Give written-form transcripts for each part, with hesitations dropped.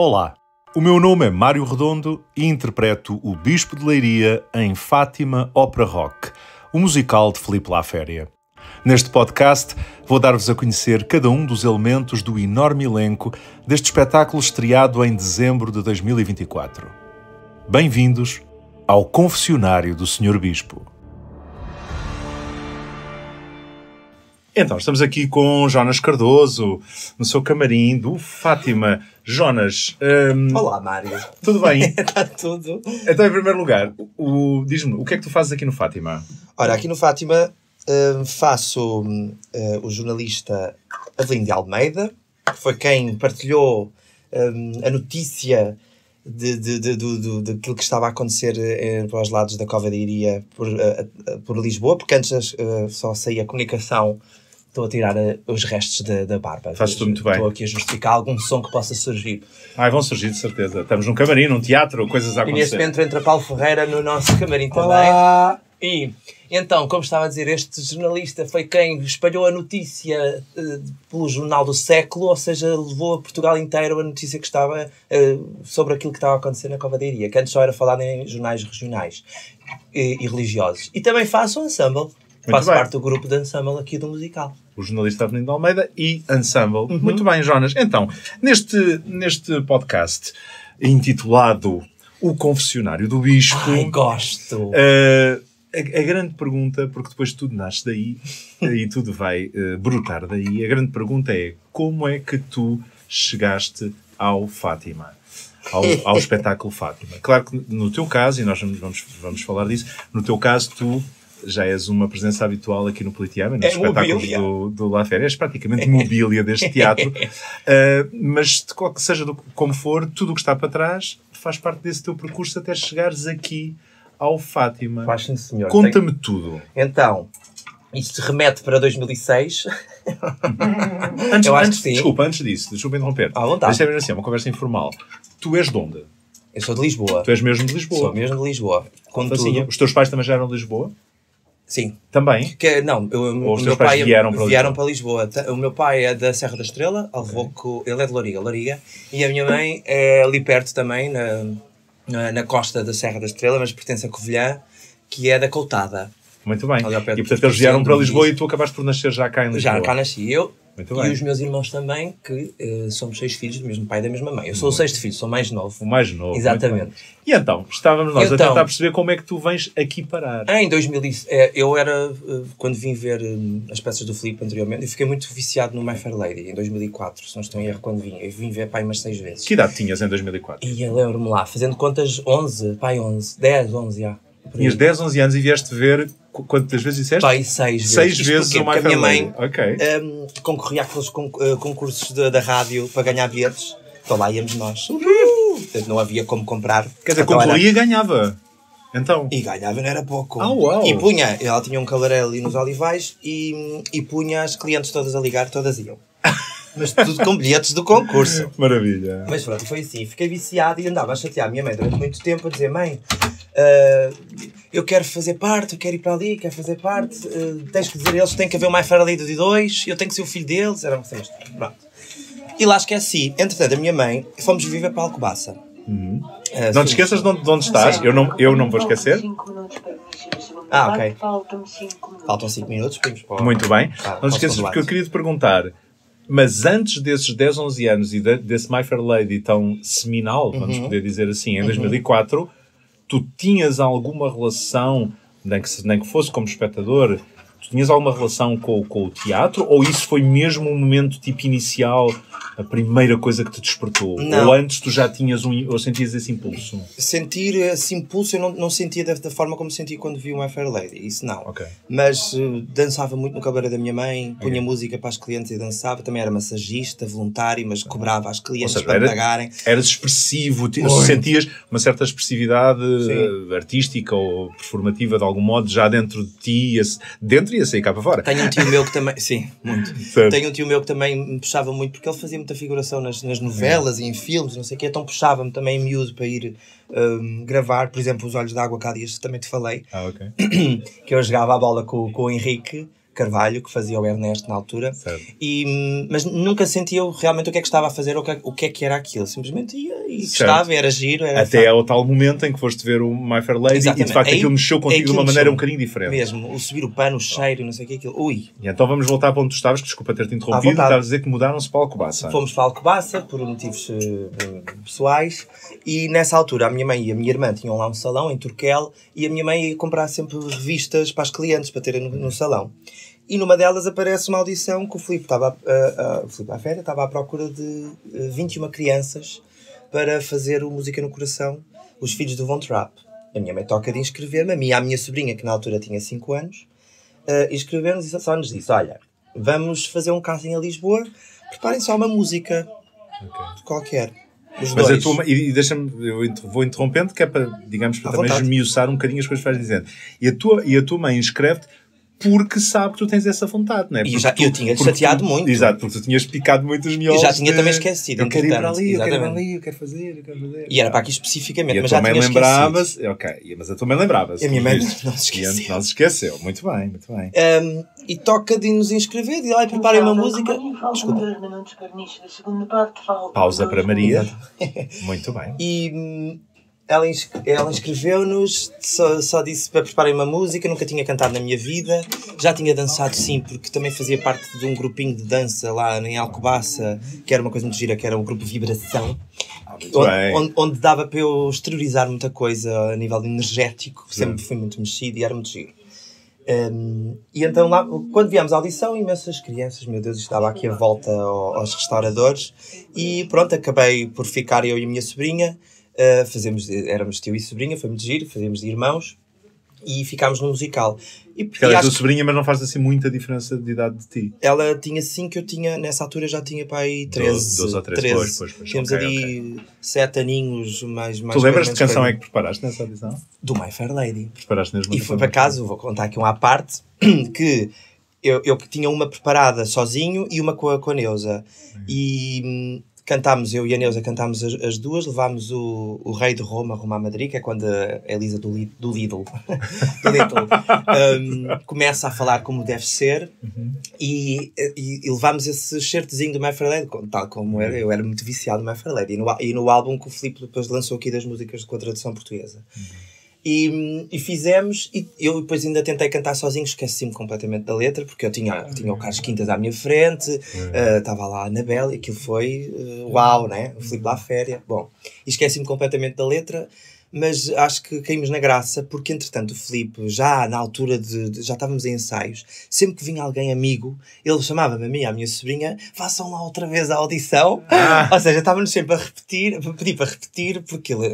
Olá, o meu nome é Mário Redondo e interpreto o Bispo de Leiria em Fátima Ópera Rock, o musical de Filipe Laféria. Neste podcast vou dar-vos a conhecer cada um dos elementos do enorme elenco deste espetáculo estreado em dezembro de 2024. Bem-vindos ao Confessionário do Sr. Bispo. Então, estamos aqui com Jonas Cardoso, no seu camarim do Fátima. Jonas... Olá, Mário. Tudo bem? Está tudo. Então, em primeiro lugar, diz-me, o que é que tu fazes aqui no Fátima? Ora, aqui no Fátima faço o jornalista Avelino de Almeida, que foi quem partilhou a notícia daquilo que estava a acontecer para os lados da Cova da Iria por Lisboa, porque antes só saía a comunicação. Estou a tirar os restos da barba. Fazes tudo muito bem. Estou aqui a justificar algum som que possa surgir. Vão surgir, de certeza. Estamos num camarim, num teatro, coisas a acontecer. E neste momento entra Paulo Ferreira no nosso camarim também. Olá. E então, como estava a dizer, este jornalista foi quem espalhou a notícia pelo Jornal do Século, ou seja, levou a Portugal inteiro a notícia que estava sobre aquilo que estava a acontecer na Cova da Iria, que antes só era falado em jornais regionais e religiosos. E também faço um ensemble. Faço parte do grupo de ensemble aqui do musical. O jornalista Avelino de Almeida e ensemble. Muito bem, Jonas. Então, neste podcast intitulado O Confessionário do Bispo... Ai, gosto! A grande pergunta, porque depois tudo nasce daí e tudo vai brotar daí, a grande pergunta é: como é que tu chegaste ao Fátima? Ao espetáculo Fátima? Claro que no teu caso, e nós vamos falar disso, no teu caso tu já és uma presença habitual aqui no Politeama, nos espetáculos do Laféria, és praticamente mobília deste teatro, mas seja como for, tudo o que está para trás faz parte desse teu percurso até chegares aqui ao Fátima. Faz sim, senhor. Conta-me tudo. Então, isto remete para 2006. Antes disso, desculpa interromper. À vontade. Isto é mesmo assim, uma conversa informal. Tu és de onde? Eu sou de Lisboa. Tu és mesmo de Lisboa? Sou mesmo de Lisboa. Assim, os teus pais também já eram de Lisboa? Sim. Também? O meu pai vieram para Lisboa. O meu pai é da Serra da Estrela, ele é de Loriga. E a minha mãe é ali perto também, na costa da Serra da Estrela, mas pertence a Covilhã, que é da Coutada. Muito bem. E portanto eles vieram para Lisboa e tu acabaste por nascer já cá em Lisboa. Já cá nasci eu. Muito bem. E os meus irmãos também, que somos 6 filhos do mesmo pai e da mesma mãe. Eu sou o 6º filho, sou o mais novo. O mais novo. Exatamente. E então, estávamos nós a tentar perceber como é que tu vens aqui parar. Em 2000, eu era, quando vim ver as peças do Filipe anteriormente, eu fiquei muito viciado no My Fair Lady, em 2004, se não estou em erro, quando vim. Eu vim ver pai umas 6 vezes. Que idade tinhas em 2004? E eu lembro-me lá, fazendo contas, 11, 10, 11, já. Tinhas 10, 11 anos e vieste ver, quantas vezes disseste? Pai, 6 vezes. 6 vezes o My Fair Lady. Porque a minha mãe concorria àqueles concursos da rádio para ganhar bilhetes. Então lá íamos nós. Portanto, não havia como comprar. Quer dizer, concorria e ganhava. Então. E ganhava, não era pouco. Uau. E punha, ela tinha um cabaré ali nos Olivais e punha as clientes todas a ligar, todas iam. Mas tudo com bilhetes do concurso. Maravilha. Mas pronto, foi assim. Fiquei viciado e andava a chatear a minha mãe durante muito tempo a dizer: mãe, eu quero fazer parte, eu quero ir para ali, quero fazer parte. Tens que dizer, eles têm que haver o My Fair Lady de 2, eu tenho que ser o filho deles. Era assim, pronto. E lá esqueci. Entretanto, a minha mãe, fomos viver para Alcobaça. Não te esqueças de onde estás. Eu não vou esquecer. Ok. Faltam 5 minutos. Muito bem. Não te esqueças, porque eu queria te perguntar, mas antes desses 10, 11 anos e desse My Fair Lady tão seminal, vamos poder dizer assim, em 2004, tu tinhas alguma relação, nem que fosse como espectador, tu tinhas alguma relação com o teatro? Ou isso foi mesmo um momento tipo inicial, a primeira coisa que te despertou? Não. Ou antes tu já tinhas ou sentias esse impulso? Sentir esse impulso eu não sentia da forma como senti quando vi o My Fair Lady, isso não. Okay. Mas dançava muito no cabaré da minha mãe, punha música para as clientes e dançava. Também era massagista, voluntário, mas cobrava às clientes para pagarem. Eras expressivo, sentias uma certa expressividade artística ou performativa de algum modo já dentro de ti, dentro e a sair cá para fora. Tenho um tio meu que também, sim, muito. Certo. Tenho um tio meu que também me puxava muito, porque ele fazia muita figuração nas novelas e em filmes, não sei o quê, então puxava-me também em miúdo para ir gravar, por exemplo, Os Olhos d'Água, que há dias também te falei, ok. que eu jogava a bola com o Henrique, Carvalho, que fazia o Ernesto na altura. Certo. Mas nunca sentia realmente o que é que estava a fazer, o que é que era aquilo. Simplesmente ia e Certo. gostava, era giro. Era Até ao tal momento em que foste ver o My Fair Lady Exatamente. e de facto Aí- aquilo mexeu contigo de aquilo uma maneira mexeu um bocadinho diferente. mesmo. O subir o pano, o cheiro, não sei o que, aquilo. Ui! E então vamos voltar para onde tu estavas, que desculpa ter-te interrompido, vontade. estavas a dizer que mudaram-se para Alcobaça. Fomos para Alcobaça por motivos pessoais e nessa altura a minha mãe e a minha irmã tinham lá um salão em Turquel e a minha mãe ia comprar sempre revistas para as clientes para terem no salão. E numa delas aparece uma audição que o Filipe estava o Filipe à Féria estava à procura de 21 crianças para fazer o Música no Coração, Os Filhos do Von Trapp. A minha mãe toca de inscrever-me, a minha sobrinha, que na altura tinha 5 anos, inscreveu-nos e só nos disse, olha, vamos fazer um casting a Lisboa, preparem só uma música qualquer. Os Mas dois. e deixa-me, vou interrompendo, que é para, digamos, para À também vontade. esmiuçar um bocadinho as coisas que vais dizendo. E a tua mãe inscreve-te porque sabe que tu tens essa vontade, não é? E Porque eu tinha chateado muito. Exato, porque tu tinhas picado muitos miolos. E já tinha também esquecido, Eu quero ir para entretanto, ali, eu quero ir para exatamente. ali, eu quero fazer, eu quero fazer. E era para aqui especificamente, E a mas tua já mãe tinha esquecido. lembrava-se, ok, mas a tua mãe lembrava-se. E a minha mãe visto. não se esqueceu. E não se esqueceu, muito bem, muito bem. E toca de nos inscrever, de lá e preparem uma música. Desculpa. 2 minutos para o início da segunda parte. Faltam Pausa 2 para Maria. minutos. Muito bem. E ela inscreveu-nos, só disse para preparem uma música, nunca tinha cantado na minha vida, já tinha dançado sim, porque também fazia parte de um grupinho de dança lá em Alcobaça, que era uma coisa muito gira, que era o grupo Vibração, Muito bem. onde dava para eu exteriorizar muita coisa a nível energético, sempre fui muito mexido e era muito giro. E então lá, quando viemos à audição, imensas crianças, meu Deus, estava aqui a volta aos restauradores e pronto, acabei por ficar eu e a minha sobrinha. Éramos tio e sobrinha, foi muito giro, fazíamos de irmãos e ficámos no musical. Porque ela é tua sobrinha, mas não faz assim muita diferença de idade de ti. Ela tinha 5, eu tinha, nessa altura já tinha para aí 13. 12 ou 13, pois. Tínhamos Ok, ali 7 aninhos, mais Tu lembras de que canção é que que preparaste nessa audição? do My Fair Lady. Preparaste mesmo? E foi para casa, vou contar aqui uma à parte, que eu tinha uma preparada sozinho e uma com a Neuza. E cantámos, eu e a Neuza cantámos as duas, levámos o Rei de Roma, Roma a Madrid, que é quando a Elisa do Lidl começa a falar como deve ser, e levámos esse certezinho do My Fair Lady, tal como era, eu era muito viciado no My Fair Lady, e no álbum que o Filipe depois lançou aqui das músicas com a tradução portuguesa. E fizemos, e eu depois ainda tentei cantar sozinho, esqueci-me completamente da letra, porque eu tinha o Carlos Quintas à minha frente, estava lá a Anabel, e aquilo foi uau, né? O Filipe lá à féria, bom, e esqueci-me completamente da letra, mas acho que caímos na graça, porque entretanto o Filipe, já na altura já estávamos em ensaios, sempre que vinha alguém amigo, ele chamava-me a mim e à minha sobrinha, façam lá outra vez a audição, ou seja, estávamos sempre a pedir para repetir, porque ele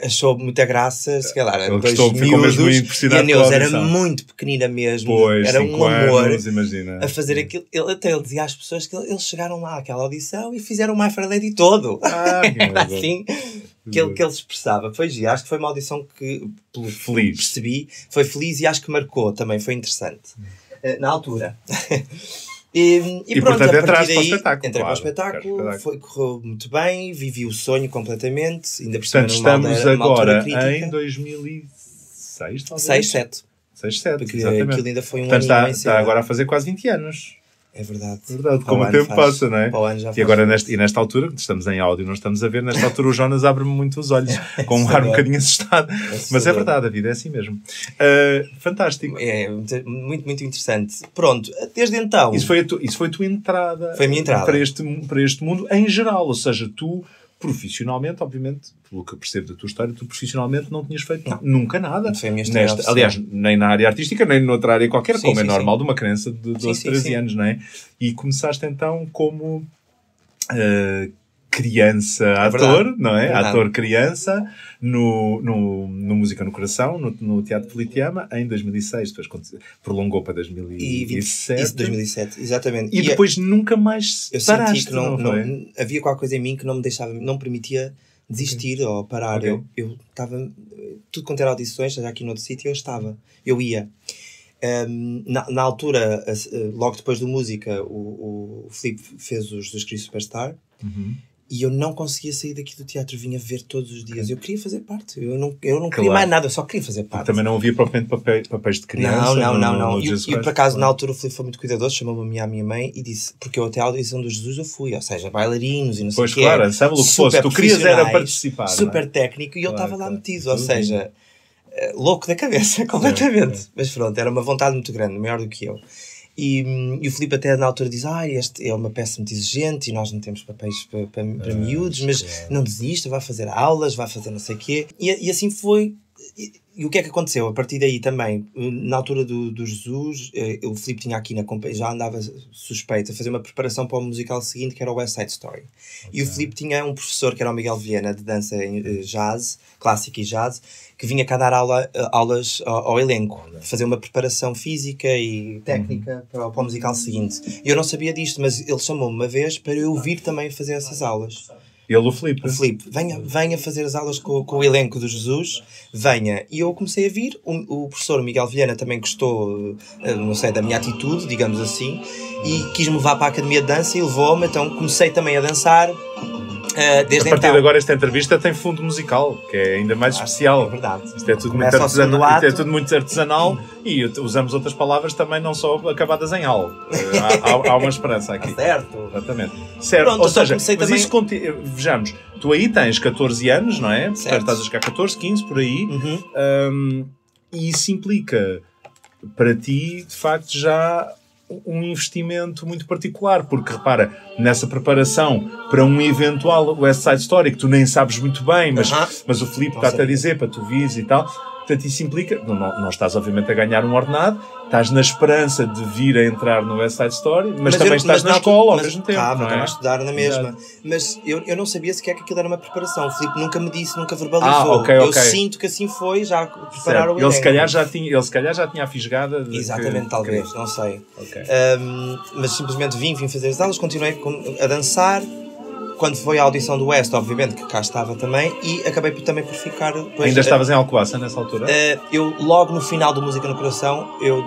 achou muita graça, se calhar, Ele dois gostou, ficou mesmo miúdos, e impressionado a Neuza com a era audição. muito pequenina mesmo, Pois, era um 5 amor anos, imagina. a fazer aquilo. Ele dizia às pessoas que eles chegaram lá àquela audição e fizeram o My Fair Lady todo. Assim que ele expressava. Foi giro. Acho que foi uma audição que, pelo Feliz. percebi, foi feliz e acho que marcou também, foi interessante. Na altura. E pronto, portanto, a entraste partir para o daí, espetáculo, entrei para o claro. espetáculo, correu muito bem, vivi o sonho completamente, ainda por Portanto, cima numa estamos numa altura agora crítica. em 2006, talvez? 6, 7. 6, 7, Porque exatamente. aquilo ainda foi um Portanto, aninho bem está cedo. agora a fazer quase 20 anos. É verdade. Verdade, Para como o ano tempo faz. passa, não é? Para o ano já E faz. agora, nesta altura, estamos em áudio, não estamos a ver, nesta altura o Jonas abre-me muito os olhos, com um ar um Assustador. bocadinho assustado. Mas é Assustador. verdade, a vida é assim mesmo. Fantástico. É muito, muito interessante. Pronto, desde então. Isso foi a tua entrada, Foi a minha entrada. para este mundo em geral. Ou seja, tu, profissionalmente, obviamente, pelo que eu percebo da tua história, tu profissionalmente não tinhas feito nunca nada. Foi a minha história oficial. Aliás, nem na área artística, nem noutra área qualquer, Sim, como é sim, normal sim. de uma criança de 12, Sim, 13 sim. anos, não é? E começaste então como criança ator, verdade. não é? Verdade. Ator criança no Música no Coração, no Teatro Politeama, em 2006. Depois prolongou para 2007. Isso, 2007, exatamente. E depois nunca mais eu paraste, senti que não, foi? havia qualquer coisa em mim que não me deixava, não permitia desistir ou parar. Ok. Eu estava, tudo quanto era audições, seja aqui noutro sítio, eu ia. Na altura, logo depois do música, o Filipe fez os Jesus Cristo Superstar. Uhum. E eu não conseguia sair daqui do teatro, eu vinha ver todos os dias. Eu queria fazer parte, eu não queria mais nada, eu só queria fazer parte. Também não havia propriamente papéis de criança? Não. E por acaso, na altura, o Filipe foi muito cuidadoso, chamou-me à minha mãe e disse, porque eu até à audição do Jesus eu fui, ou seja, bailarinos e não sei o quê. Pois claro, sabe o que fosse, tu querias era participar. Super técnico, e eu estava lá metido, ou seja, louco da cabeça, completamente. Mas pronto, era uma vontade muito grande, maior do que eu. E o Filipe até na altura diz, este é uma peça muito exigente e nós não temos papéis para miúdos, mas não desista, vai fazer aulas, vai fazer não sei o quê. E assim foi. E o que é que aconteceu? A partir daí também, na altura do Jesus, o Filipe tinha aqui na companhia, já andava suspeito a fazer uma preparação para o musical seguinte, que era o West Side Story. Okay. E o Filipe tinha um professor, que era o Miguel Viana, de dança em jazz, clássica e jazz, que vinha cá dar aulas ao elenco, fazer uma preparação física e técnica para o musical seguinte. E eu não sabia disto, mas ele chamou-me uma vez para eu vir também fazer essas aulas. Ele, o Filipe? O Filipe, venha fazer as aulas com o elenco do Jesus, venha. E eu comecei a vir, o professor Miguel Viana também gostou, não sei, da minha atitude, digamos assim, e quis-me levar para a Academia de Dança e levou-me, então comecei também a dançar. Desde a partir então, de agora esta entrevista tem fundo musical, que é ainda mais especial. É verdade. Isto é tudo muito artesanal, isto é tudo muito artesanal e usamos outras palavras também não só acabadas em al. Há uma esperança aqui. Certo. Exatamente. Certo. Pronto, ou seja, mas também... isso vejamos, tu aí tens 14 anos, não é? Portanto, estás a chegar 14, 15, por aí. E isso implica para ti, de facto, já um investimento muito particular, porque repara, nessa preparação para um eventual West Side Story, que tu nem sabes muito bem, mas o Filipe está-te a dizer para tu vires e tal, portanto isso implica, não estás obviamente a ganhar um ordenado, estás na esperança de vir a entrar no West Side Story, mas também estás na escola ao mesmo tempo. Estava a estudar na mesma. Mas eu não sabia sequer que aquilo era uma preparação. O Filipe nunca me disse, nunca verbalizou. Eu sinto que assim foi, já preparar o elenco. Ele se calhar já tinha a fisgada. Exatamente, talvez, não sei. Okay. Mas simplesmente vim fazer as aulas, continuei a dançar. Quando foi a audição do West, obviamente que cá estava também, e acabei também por ficar... Depois, ainda estavas em Alcobaça nessa altura? Eu, logo no final do Música no Coração, eu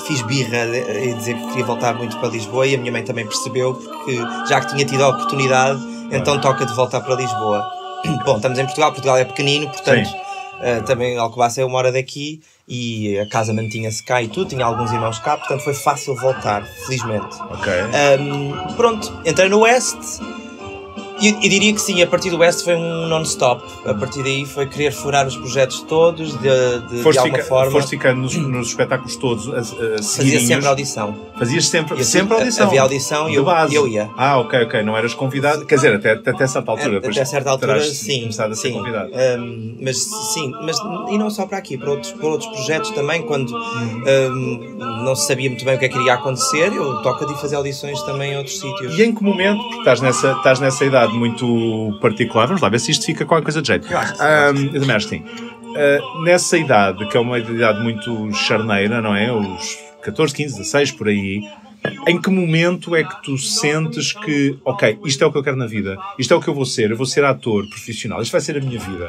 fiz birra e dizer que queria voltar muito para Lisboa, e a minha mãe também percebeu, porque já que tinha tido a oportunidade, então toca de voltar para Lisboa. Bom, estamos em Portugal é pequenino, portanto, também Alcobaça é 1 hora daqui, e a casa mantinha-se cá e tudo, tinha alguns irmãos cá, portanto foi fácil voltar, felizmente. Pronto, entrei no West. E diria que sim, a partir do West foi um non-stop. A partir daí foi querer furar os projetos todos de alguma forma. Foste ficando nos espetáculos todos Fazia sempre audição. Fazias sempre audição? Havia audição e eu ia. Ok. Não eras convidado. Quer dizer, até certa altura. Até certa altura, sim. Começado a ser convidado. Mas e não só para aqui, para outros projetos também, quando não se sabia muito bem o que é que iria acontecer, eu toco de fazer audições também em outros sítios. E em que momento, porque estás nessa idade muito particular, vamos lá ver se isto fica qualquer coisa de jeito. Eu também acho que sim. Nessa idade, que é uma idade muito charneira, não é? Os 14, 15, 16, por aí, em que momento é que tu sentes que, ok, isto é o que eu quero na vida, isto é o que eu vou ser ator profissional, isto vai ser a minha vida?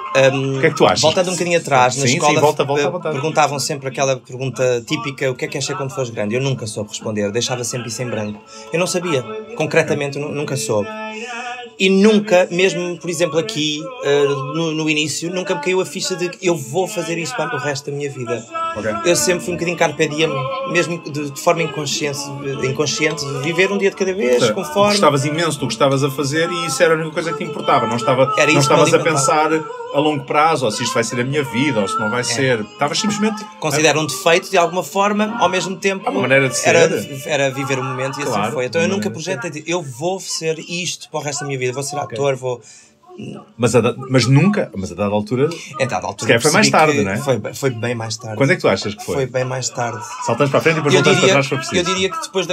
O que é que tu achas? Voltando um bocadinho atrás, na escola volta. perguntavam sempre aquela pergunta típica: o que é queres ser quando fores grande? Eu nunca soube responder, deixava sempre isso em branco. Eu não sabia, concretamente nunca soube. E nunca, mesmo por exemplo aqui, no início, nunca me caiu a ficha de que eu vou fazer isto para o resto da minha vida. Eu sempre fui um bocadinho carpe diem, mesmo de forma inconsciente, de viver um dia de cada vez, conforme... Gostavas imenso, tu gostavas a fazer e isso era a única coisa que te importava. Não estavas a pensar a longo prazo, ou se isto vai ser a minha vida, ou se não vai ser. Estavas simplesmente... Considero um defeito, de alguma forma, ao mesmo tempo... Uma maneira de ser. Era viver o momento e assim foi. Então eu nunca projetei, eu vou ser isto para o resto da minha vida, vou ser ator, vou... Mas nunca, a dada altura. A dada altura. Foi mais tarde, não é? Foi bem mais tarde. Quando é que tu achas que foi? Foi bem mais tarde. Saltamos para a frente e depois voltamos para trás se for preciso. Eu diria que depois de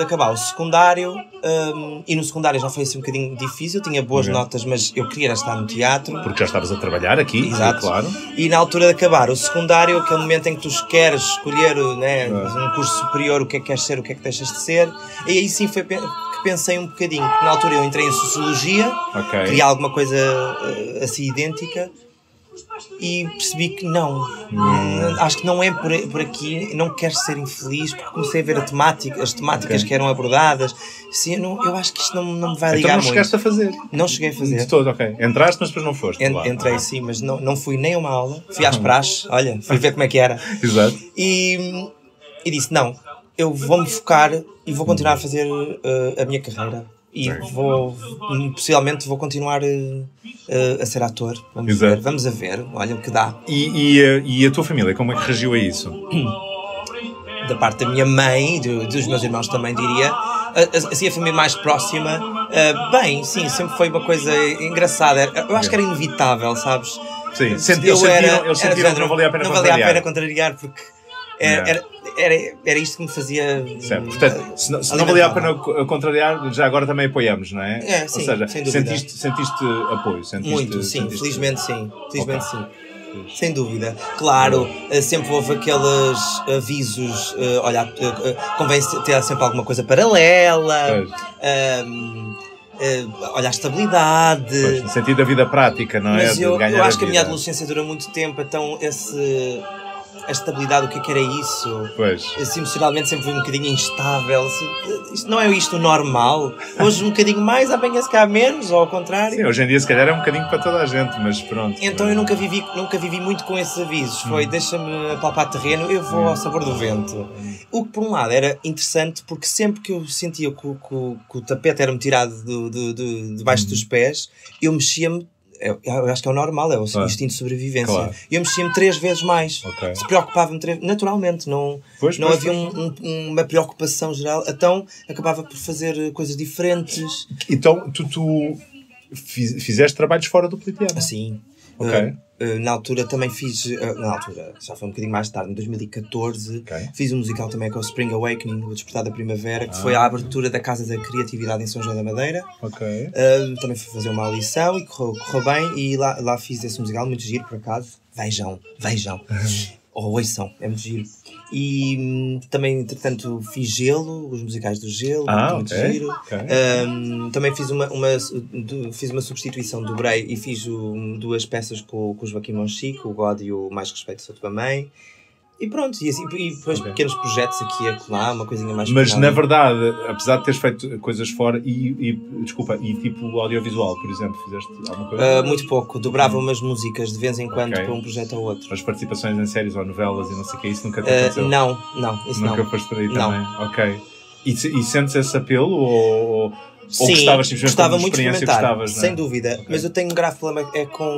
acabar o secundário, e no secundário já foi assim um bocadinho difícil, tinha boas notas, mas eu queria estar no teatro. Porque já estavas a trabalhar aqui, exato. Claro. E na altura de acabar o secundário, aquele momento em que tu queres escolher, né, um curso superior, o que é que queres ser, o que é que deixas de ser, e aí sim foi que pensei um bocadinho. Na altura eu entrei em Sociologia, queria alguma coisa assim idêntica, e percebi que não. Acho que não é por aqui, não quero ser infeliz, porque comecei a ver as temáticas que eram abordadas. Sim, eu acho que isto não me vai ligar então não chegaste a fazer? Não cheguei a fazer. De todo, ok. Entraste, mas depois não foste. Entrei sim, mas não fui nem a uma aula. Fui às praxes, olha, fui ver como é que era. Exato. E disse, não, eu vou-me focar e vou continuar a fazer a minha carreira. E possivelmente vou continuar a ser ator. Vamos a ver, olha o que dá. E a tua família, como é que reagiu a isso? Da parte da minha mãe e dos meus irmãos também, diria. Assim, a família mais próxima, bem, sim, sempre foi uma coisa engraçada. Eu acho que era inevitável, sabes? Sim, eles sentiram que não valia a pena contrariar. Não valia a pena contrariar, porque era isto que me fazia... Certo. Portanto, se não valia a pena contrariar, já agora também apoiamos, não é? Sim, ou seja, sem dúvida. Sentiste apoio? Muito, sim, felizmente sim. Felizmente sim. Sem dúvida. Claro, sempre houve aqueles avisos, olha, convém ter sempre alguma coisa paralela, olha, a estabilidade. Pois, no sentido da vida prática, não é? Mas eu acho que a minha adolescência dura muito tempo, então a estabilidade, o que era isso? Pois. Assim, emocionalmente sempre fui um bocadinho instável. Isto não é isto normal? Hoje um bocadinho mais, amanhã se calhar menos, ou ao contrário. Sim, hoje em dia se calhar é um bocadinho para toda a gente, mas pronto. Então eu nunca vivi muito com esses avisos. Foi, deixa-me palpar terreno, eu vou ao sabor do vento. O que por um lado era interessante, porque sempre que eu sentia que o tapete era-me tirado debaixo dos pés, eu mexia-me. Eu acho que é o normal, é o instinto de sobrevivência. Claro. Eu mexia-me 3 vezes mais. Okay. Se preocupava-me naturalmente, não havia uma preocupação geral. Então acabava por fazer coisas diferentes. Então tu fizeste trabalhos fora do Politeama? Sim. Ok. Na altura também fiz, já foi um bocadinho mais tarde, em 2014, fiz um musical também com o Spring Awakening, o Despertar da Primavera, que foi a abertura da Casa da Criatividade em São João da Madeira. Também fui fazer uma audição e correu bem, e lá fiz esse musical, muito giro por acaso. Vejam. Ou ouçam, é muito giro. E também, entretanto, fiz Gelo, os musicais do Gelo, muito giro. Também fiz uma substituição do Brei e fiz 2 peças com o Joaquim Monchique, o God e o Mais Respeito Sou Tua Mãe. E pronto, e depois pequenos projetos aqui e acolá, uma coisinha mais Mas na verdade, apesar de teres feito coisas fora e tipo audiovisual, por exemplo, fizeste alguma coisa? Muito pouco, dobrava umas músicas de vez em quando para um projeto ou outro. As participações em séries ou novelas e não sei o que, isso nunca te aconteceu? Não, isso nunca foste por aí também? Ok. E sentes esse apelo ou sim, gostava muito de experimentar, sem dúvida. Okay. Mas eu tenho um grave problema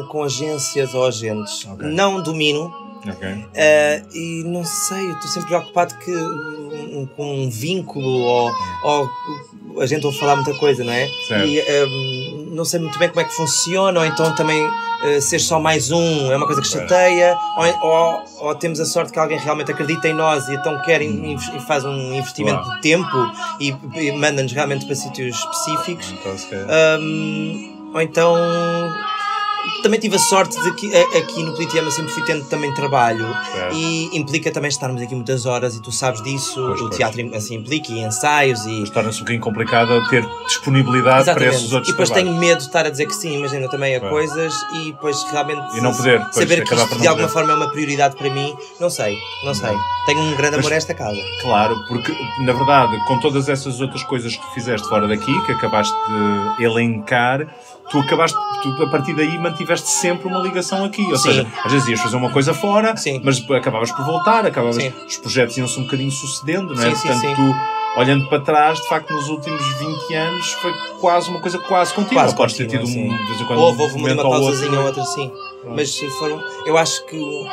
com agências ou agentes. Não domino. E não sei, eu estou sempre preocupado com um vínculo ou a gente ouve falar muita coisa, não é? Certo. E não sei muito bem como é que funciona, ou então também ser só mais um é uma coisa que chateia, ou temos a sorte que alguém realmente acredita em nós e então quer e faz um investimento de tempo e manda-nos realmente para sítios específicos. Ou então também tive a sorte de que aqui no Politeama sempre fui tendo também trabalho e implica também estarmos aqui muitas horas e tu sabes disso, o teatro assim implica, e ensaios e... Torna-se um bocadinho complicado ter disponibilidade para esses outros e depois trabalhos. tenho medo de estar a dizer que sim, imagina também a coisas e depois realmente e não poder, saber que isto de alguma forma é uma prioridade para mim, não sei. Tenho um grande amor a esta casa. Claro, porque na verdade com todas essas outras coisas que fizeste fora daqui, que acabaste de elencar, tu a partir daí mantiveste sempre uma ligação aqui, ou seja, às vezes ias fazer uma coisa fora, mas acabavas por voltar, os projetos iam-se um bocadinho sucedendo, não é? Portanto, tu, olhando para trás, de facto, nos últimos 20 anos foi quase uma coisa quase contínua. Podes ter tido de vez em quando houve uma pausazinha ou outra, sim. Mas eu acho que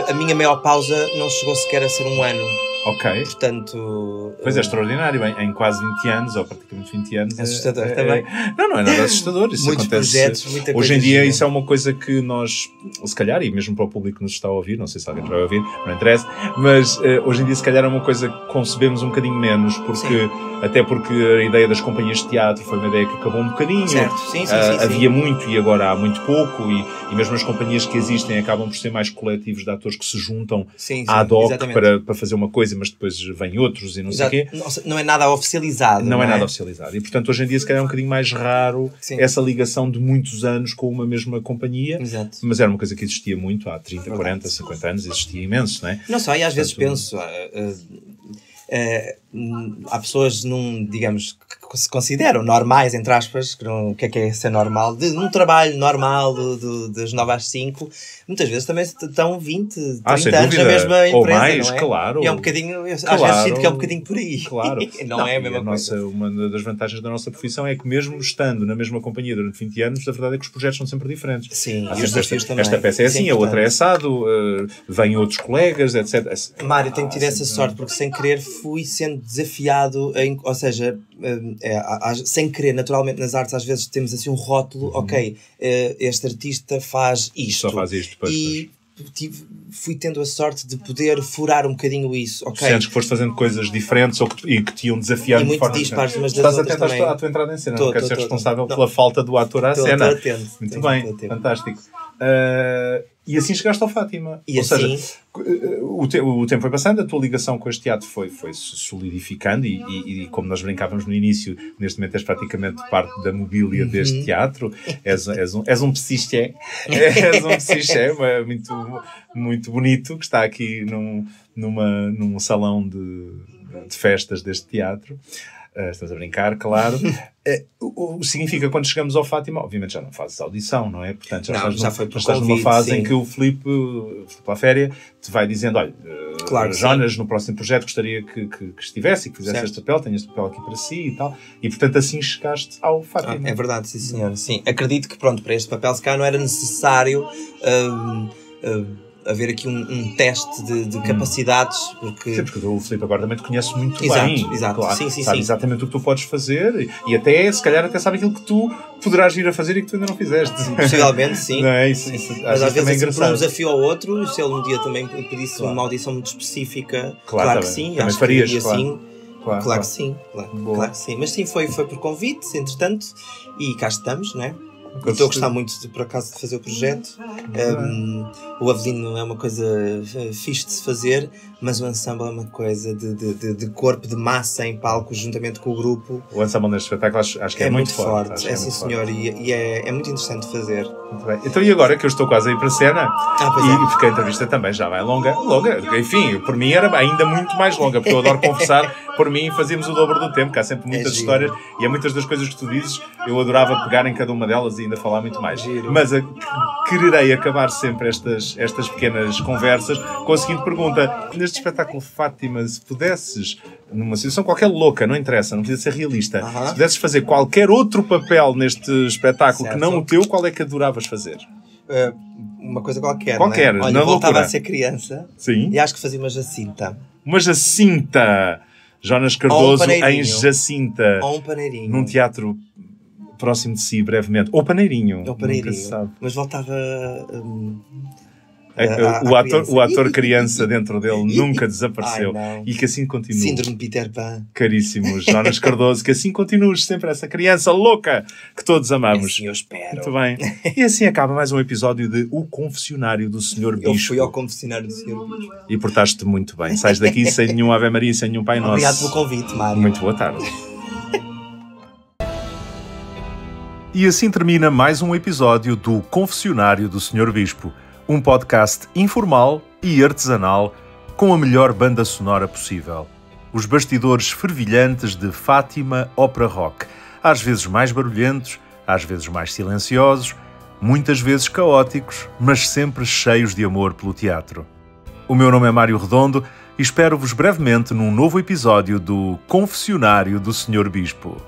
a minha maior pausa não chegou sequer a ser um ano. Ok. Portanto... Pois é extraordinário, em quase 20 anos, ou praticamente 20 anos. Assustador também. Não é nada assustador. Isso muitos acontece. Projetos, muita coisa. Hoje em dia isso é uma coisa que nós, se calhar, e mesmo para o público que nos está a ouvir, não sei se alguém vai ouvir, não interessa, mas hoje em dia se calhar é uma coisa que concebemos um bocadinho menos, até porque a ideia das companhias de teatro foi uma ideia que acabou um bocadinho. Certo. Havia muito e agora há muito pouco, e mesmo as companhias que existem acabam por ser mais coletivos de atores que se juntam ad hoc para fazer uma coisa, mas depois vêm outros e não Exato. sei o quê. Não é nada oficializado. Não é nada oficializado. E, portanto, hoje em dia, se calhar é um bocadinho mais raro Sim. essa ligação de muitos anos com uma mesma companhia. Exato. Mas era uma coisa que existia muito há 30, 40, 50 anos, existia imenso, não é? Não só, e às vezes penso... há pessoas, digamos, que se consideram normais, entre aspas, que não, o que é ser normal, num trabalho normal das 9 às 5, muitas vezes também estão 20, 30 sem anos na dúvida. mesma empresa, Ou mais, não é? claro. E é um bocadinho, às Claro. vezes sinto que é um bocadinho por aí. Claro. não é a mesma coisa. Uma das vantagens da nossa profissão é que mesmo estando na mesma companhia durante 20 anos, a verdade é que os projetos são sempre diferentes. Sim, Há e os sempre desafios também. esta peça é assim, Isso é a outra é importante. assado, vêm outros colegas, etc. Mário, tenho tido essa sorte porque sem querer fui sendo desafiado, ou seja, sem querer, naturalmente nas artes às vezes temos assim um rótulo, ok, este artista faz isto. Só faz isto. E fui tendo a sorte de poder furar um bocadinho isso, ok? Sentes que foste fazendo coisas diferentes e que te iam desafiar E de muito forma dispares diferente. umas das Estás outras atento também. à tua entrada em cena, Tô, não queres tô, ser tô, responsável tô. pela falta do ator à cena. Estou atento. Muito bem, fantástico. E assim chegaste ao Fátima. E Ou assim... seja, o tempo foi passando, a tua ligação com este teatro foi solidificando e como nós brincávamos no início, neste momento és praticamente parte da mobília deste teatro. És um psiché. És um psiché muito, muito bonito que está aqui num salão de festas deste teatro. Estamos a brincar, claro. Significa, quando chegamos ao Fátima, obviamente já não fazes audição, não é? Portanto, estás numa fase em que o Filipe Laféria te vai dizendo, olha, claro Jonas, no próximo projeto gostaria que estivesse e que fizesse este papel, tenho este papel aqui para si e tal. E, portanto, assim chegaste ao Fátima. É verdade, sim senhor. Sim. Acredito que, pronto, para este papel se calhar não era necessário haver aqui um teste de capacidades, porque... Sim, porque o Filipe agora também te conhece muito exato, bem. Exato, claro, sim, sabe exatamente o que tu podes fazer e até, se calhar, até sabe aquilo que tu poderás vir a fazer e que tu ainda não fizeste. Possivelmente, sim. Não é? Isso mas às vezes é assim, por um desafio ao outro, se ele um dia também pedisse uma audição muito específica, claro que sim. Também acho farias, que claro. assim, claro que sim. Claro que sim. Mas sim, foi por convite, entretanto, e cá estamos, não é? Estou a gostar muito, por acaso, de fazer o projeto. O Avelino é uma coisa fixe de se fazer, mas o ensemble é uma coisa de corpo, de massa em palco, juntamente com o grupo. O ensemble neste espetáculo acho que é muito forte. É sim, senhor, e é muito interessante fazer. Muito bem. Então, e agora que eu estou quase a ir para a cena, pois é. porque a entrevista também já vai longa, enfim, por mim era ainda muito mais longa, porque eu adoro conversar, por mim fazíamos o dobro do tempo, que há sempre muitas histórias, e há muitas das coisas que tu dizes, eu adorava pegar em cada uma delas e ainda falar muito mais. Giro. Mas quererei acabar sempre estas pequenas conversas com a seguinte pergunta: neste espetáculo Fátima, se pudesses, numa situação qualquer louca, não interessa, não precisa ser realista, se pudesses fazer qualquer outro papel neste espetáculo que não o teu, qual é que adoravas fazer? Uma coisa qualquer, qualquer, não é? Olha, na voltava loucura. a ser criança. Sim. E acho que fazia uma Jacinta. Uma Jacinta! Jonas Cardoso Paneirinho. em Jacinta. Ou um paneirinho. Num teatro próximo de si, brevemente. Ou Paneirinho. Ou paneirinho. Nunca se sabe. Mas voltava... O ator criança dentro dele nunca desapareceu. Ai, e que assim continua. Síndrome de Peter Pan. Caríssimo Jonas Cardoso, que assim continues sempre essa criança louca que todos amamos. Assim eu espero. Muito bem. E assim acaba mais um episódio de O Confessionário do Sr. Bispo. Eu fui ao confessionário do Sr. Bispo. E portaste-te muito bem. Sais daqui sem nenhum Ave Maria, sem nenhum Pai Nosso. Obrigado pelo convite, Mário. Muito boa tarde. E assim termina mais um episódio do Confessionário do Sr. Bispo, um podcast informal e artesanal com a melhor banda sonora possível. Os bastidores fervilhantes de Fátima Ópera Rock, às vezes mais barulhentos, às vezes mais silenciosos, muitas vezes caóticos, mas sempre cheios de amor pelo teatro. O meu nome é Mário Redondo e espero-vos brevemente num novo episódio do Confessionário do Sr. Bispo.